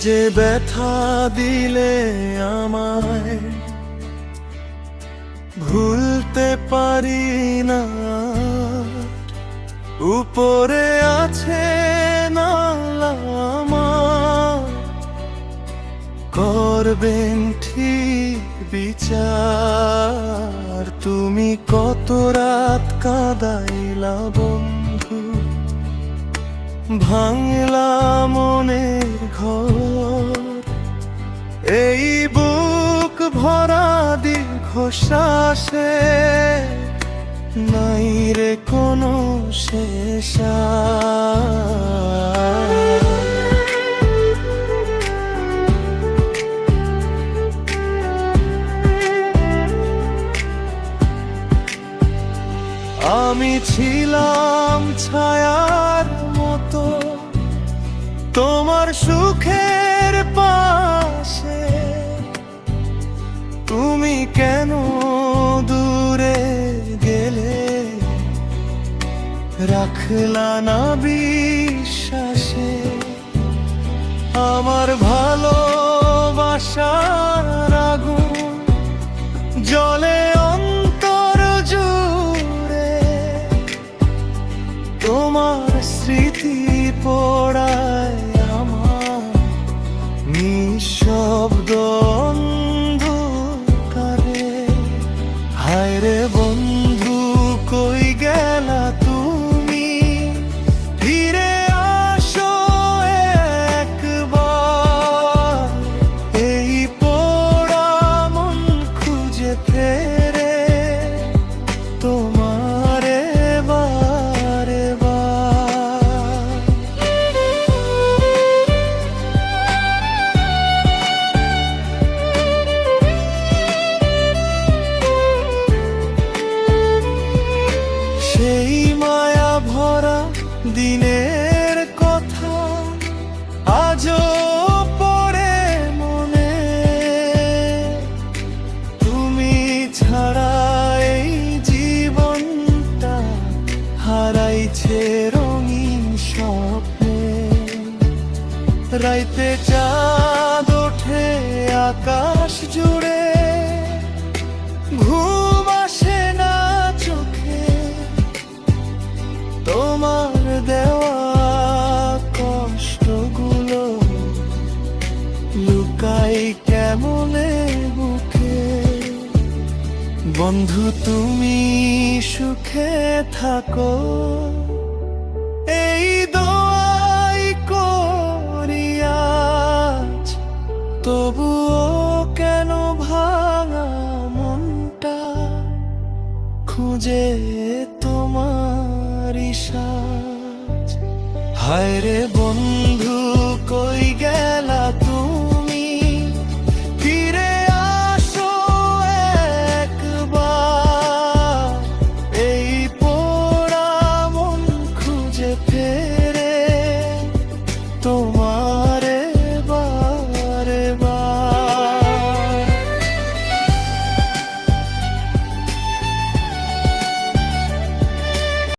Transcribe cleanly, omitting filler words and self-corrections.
যে ব্যথা দিলে আমায় ভুলতে পারি না। উপরে আছে আমার, করবেন ঠিক বিচার। তুমি কত রাত কাঁদাইলা বন্ধু, ভাঙলা মনের ঘর। এই বুক ভরা দীর্ঘশ্বাসে নাই রে কোনো শেষ। আমি ছিলাম ছায়ার মতো তোমার সুখের পাশে, তুমি কেন দূরে গেলে, রাখলা না বিশ্বাসে। আমার ভালোবাসার আগুন জ্বলে অন্তর জুড়ে, তোমার স্মৃতি পোড়ায় আমার নিঃশব্দ অন্ধকারে। হায় রে বন্ধু, কই গেলা তুমি, ফিরে আসো একবার। এই পোড়া মন খুঁজে ফেরে তোমারে বারে বার। সেই মায়া ভরা দিনের কথা আজও পড়ে মনে, তুমি ছাড়া এই জীবনটা হারাইছে রঙিন স্বপ্নে। রাইতে চাঁদ ওঠে আকাশ জুড়ে, ঘুম আসে না চোখে, তোমার দেওয়া কষ্টগুলো লুকাই কেমনে বুকে। বন্ধু তুমি সুখে থাকো, এই দোয়াই করি আজ। তবুও কেন ভাঙা মনটা খুঁজে তোমার সাজ। হায় রে বন্ধু,